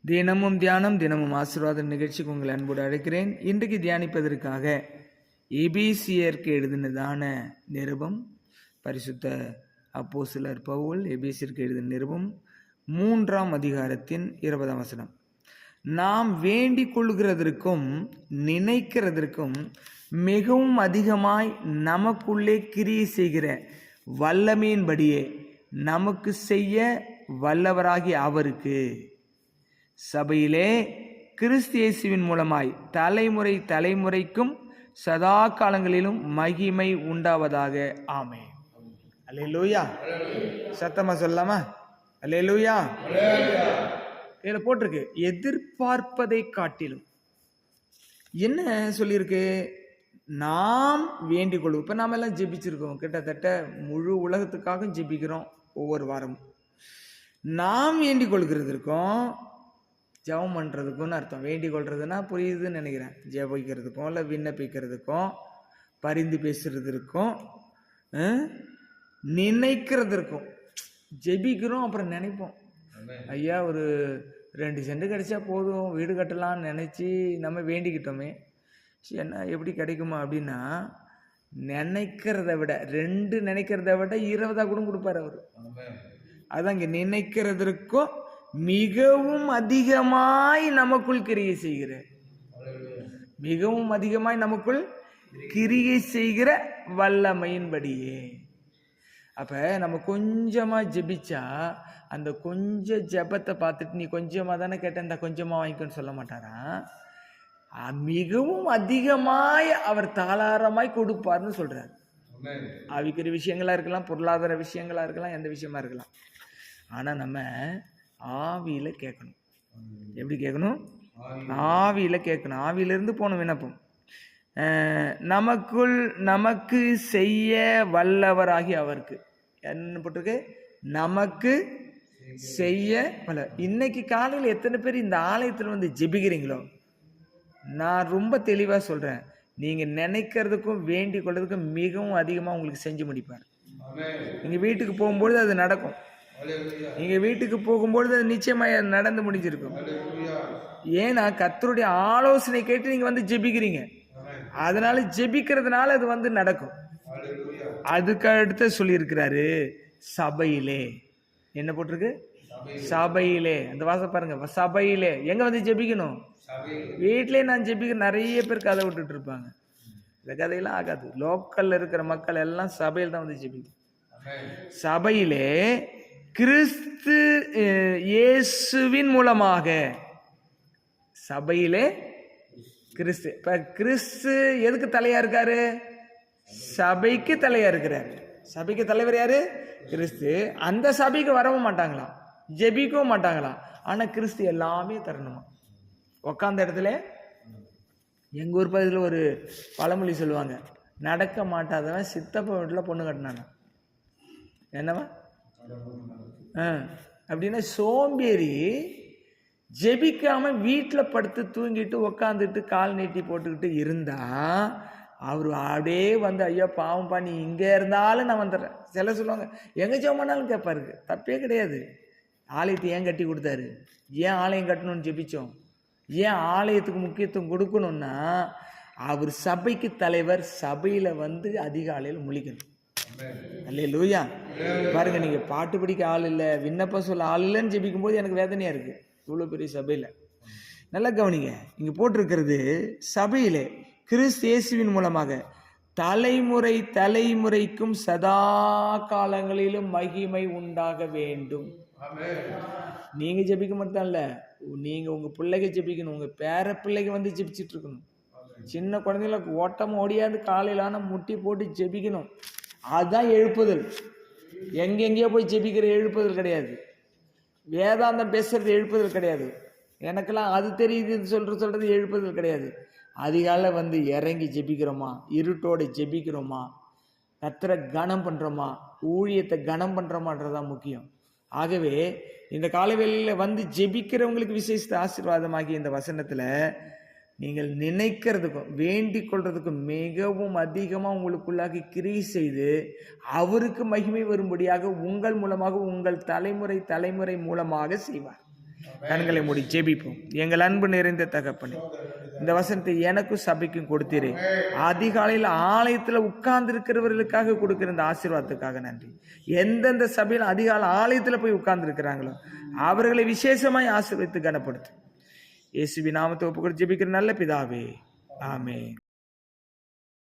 தினமும் தியானம் தினமும் ஆசீர்வாத நிகழ்ச்சிக்கு உங்களை அன்போடு அழைக்கிறேன். இன்றைக்கு தியானிப்பதற்காக எபேசியருக்கு எழுதினதான நிருபம், பரிசுத்த அப்போஸ்தலர் பவுல் எபேசியருக்கு எழுதின நிருபம் 3ஆம் அதிகாரத்தின் 20ஆம் வசனம். நாம் வேண்டிக் கொள்கிறதற்கும் நினைக்கிறதற்கும் மிகவும் அதிகமாய் நமக்குள்ளே கிரியை செய்கிற வல்லமையின்படியே நமக்கு செய்ய வல்லவராகிய அவருக்கு சபையிலே கிறிஸ்து இயேசுவின் மூலமாய் தலைமுறை தலைமுறைக்கும் சதா காலங்களிலும் மகிமை உண்டாவதாக. ஆமென். அல்லேலூயா. சத்தமா சொல்லலாமா? அல்லேலூயா. இதுல போட்டிருக்கு, எதிர்பார்ப்பதை காட்டிலும். என்ன சொல்லியிருக்கு? நாம் வேண்டிக் கொள்வோம். இப்ப நாம எல்லாம் ஜெபிச்சிருக்கோம், கிட்டத்தட்ட முழு உலகத்துக்காக ஜெபிக்கிறோம் ஒவ்வொரு வாரமும். நாம் வேண்டிக் கொள்கிறதுக்கும் ஜெபம் பண்ணுறதுக்கும்னு அர்த்தம். வேண்டிக் கொள்றதுன்னா புரியுதுன்னு நினைக்கிறேன். ஜெபிக்கிறதுக்கும் இல்லை விண்ணப்பிக்கிறதுக்கும் பரிந்து பேசுறதுக்கும் நினைக்கிறதுக்கும். ஜெபிக்கிறோம், அப்புறம் நினைப்போம், ஐயா ஒரு 2 சென்ட் கிடைச்சா போதும், வீடு கட்டலாம்னு நினச்சி நம்ம வேண்டிக்கிட்டோமே, என்ன எப்படி கிடைக்குமா அப்படின்னா, நினைக்கிறத விட 2 நினைக்கிறத விட 20 கூட கொடுப்பார் அவர். அதான் இங்கே நினைக்கிறதற்கும் மிகவும் அதிகமாய் நமக்குள் கிரியை செய்கிற, மிகவும் அதிகமாய் நமக்குள் கிரியை செய்கிற வல்லமையின்படியே. அப்ப நம்ம கொஞ்சமா ஜெபிச்சா அந்த கொஞ்சம் ஜெபத்தை பார்த்துட்டு நீ கொஞ்சமா தானே கேட்ட, இந்த கொஞ்சமா வாங்கிக்கன்னு சொல்ல மாட்டாரா. மிகவும் அதிகமாய் அவர் தாளாரமாய் கொடுப்பார்னு சொல்றாரு. ஆவிக்குரிய விஷயங்களா இருக்கலாம், பொருளாதார விஷயங்களா இருக்கலாம், எந்த விஷயமா இருக்கலாம். ஆனா நம்ம ஆவியில கேட்கணும். எப்படி கேட்கணும்? ஆவியில கேட்கணும். ஆவியிலிருந்து போன விண்ணப்பம். நமக்கு செய்ய வல்லவராகி அவருக்கு என்ன போட்டிருக்கு? நமக்கு செய்ய வல்ல. இன்னைக்கு காலையில் எத்தனை பேர் இந்த ஆலயத்தில் வந்து ஜெபிக்கிறீங்களோ, நான் ரொம்ப தெளிவா சொல்றேன், நீங்க நினைக்கிறதுக்கும் வேண்டிக் கொள்றதுக்கும் மிகவும் அதிகமா உங்களுக்கு செஞ்சு முடிப்பார். நீங்க வீட்டுக்கு போகும்பொழுது அது நடக்கும். நீங்க வீட்டுக்கு போகும்பொழுது அது நிச்சயமா நடந்து முடிஞ்சிருக்கும். ஏன்னா கர்த்தருடைய ஆலோசனை கேட்டு நீங்க வந்து ஜெபிக்கிறீங்க. அதனால ஜெபிக்கிறதுனால அது வந்து நடக்கும். அதுக்கு அடுத்து சொல்லி இருக்கிறாரு, சபையிலே. என்ன போட்டிருக்கு? சபையிலே. அந்த வாசம் பாருங்க, சபையிலே. எங்க வந்து ஜெபிக்கணும்? வீட்டிலே. நான் ஜெபிக்கிற நிறைய பேர் கதை விட்டுட்டு இருப்பாங்க. இந்த கதையெல்லாம் ஆகாது. லோக்கல்ல இருக்கிற மக்கள் எல்லாம் சபையில் தான் வந்து ஜெபிக்கணும். சபையிலே கிறிஸ்து இயேசுவின் மூலமாக. சபையிலே கிறிஸ்து. இப்ப கிறிஸ்து எதுக்கு தலையா இருக்காரு? சபைக்கு தலையா இருக்கிறார். சபைக்கு தலைவர் யாரு? கிறிஸ்து. அந்த சபைக்கு வரவும் மாட்டாங்களாம், ஜெபிக்கவும் மாட்டாங்களாம். ஆனா கிறிஸ்து எல்லாமே தரணுமா. உக்காந்த இடத்துல, எங்க ஊர் பகுதியில் ஒரு பழமொழி சொல்லுவாங்க, நடக்க மாட்டாதவன் சித்தப்ப வீட்டில் பொண்ணு கட்டினானா. என்னவா அப்படின்னா சோம்பேறி ஜெபிக்காம வீட்டில் படுத்து தூங்கிட்டு உக்காந்துட்டு கால் நீட்டி போட்டுக்கிட்டு இருந்தா அவர் அப்படியே வந்து, ஐயோ பாவம் பண்ணி இங்கே இருந்தாலும் நான் வந்துடுறேன். சில சொல்லுவாங்க, எங்கே ஜெபம்னாலும் கேட்பாரு. தப்பே கிடையாது. ஆலயத்தை ஏன் கட்டி கொடுத்தாரு? ஏன் ஆலயம் கட்டணும்னு ஜெபிச்சோம்? ஏன் ஆலயத்துக்கு முக்கியத்துவம் கொடுக்கணும்னா, அவர் சபைக்கு தலைவர். சபையில் வந்து அதிகாலையில் முழிக்கணும். அல்லேலூயா. பாருங்க, நீங்க பாட்டு படிக்க ஆள் இல்லை, விண்ணப்பம் சொல்ல ஆள் இல்லைன்னு ஜெபிக்கும் போது எனக்கு வேதனையா இருக்கு. இவ்வளவு பெரிய சபையில. நல்லா கவனிங்க, இங்க போட்டிருக்கிறது, சபையிலே கிறிஸ்து இயேசுவின் மூலமாக தலைமுறை தலைமுறைக்கும் சதா காலங்களிலும் மகிமை உண்டாக வேண்டும். நீங்க ஜெபிக்க மட்டும் இல்ல, நீங்க உங்க பிள்ளைங்க ஜெபிக்கணும், உங்க பேர பிள்ளைங்க வந்து ஜெபிச்சுட்டு இருக்கணும். சின்ன குழந்தைங்களுக்கு ஓட்டம் ஓடியாது, காலையில ஆனா முட்டி போட்டு ஜெபிக்கணும். அதுதான் எழுப்புதல். எங்கெங்கேயோ போய் ஜெபிக்கிற எழுப்புதல் கிடையாது. வேதாந்தம் பேசுறது எழுப்புதல் கிடையாது. எனக்கெல்லாம் அது தெரியுது சொல்றது எழுப்புதல் கிடையாது. அதிகாலை வந்து இறங்கி ஜெபிக்கிறோமா, இருட்டோட ஜெபிக்கிறோமா, கர்த்தரை கனம் பண்றோமா, ஊழியத்தை கனம் பண்றோமான்றதான் முக்கியம். ஆகவே இந்த காலவேளையில வந்து ஜெபிக்கிறவங்களுக்கு விசேஷ ஆசீர்வாதமாகி இந்த வசனத்துல நீங்கள் நினைக்கிறதுக்கும் வேண்டிக் கொள்றதுக்கும் மிகவும் அதிகமாக உங்களுக்குள்ளாக கிரியை செய்து அவருக்கு மகிமை வரும்படியாக உங்கள் மூலமாக, உங்கள் தலைமுறை தலைமுறை மூலமாக செய்வார். கண்களை மூடி ஜெபிப்போம். எங்கள் அன்பு நிறைந்த தகப்பனே, இந்த வசனத்தை எனக்கும் சபைக்கும் கொடுத்தீரே. அதிகாலையில் ஆலயத்தில் உட்கார்ந்து இருக்கிறவர்களுக்காக கொடுக்கிற இந்த ஆசீர்வாதத்துக்காக நன்றி. எந்தெந்த சபையில் அதிகாலை ஆலயத்தில் போய் உட்கார்ந்து இருக்கிறாங்களோ அவர்களை விசேஷமாய் ஆசீர்வதித்து கனப்படுத்தும். இயேசுவின் நாமத்தை ஒப்புக்கொண்டு ஜெபிக்கிற நல்ல பிதாவே, ஆமென்.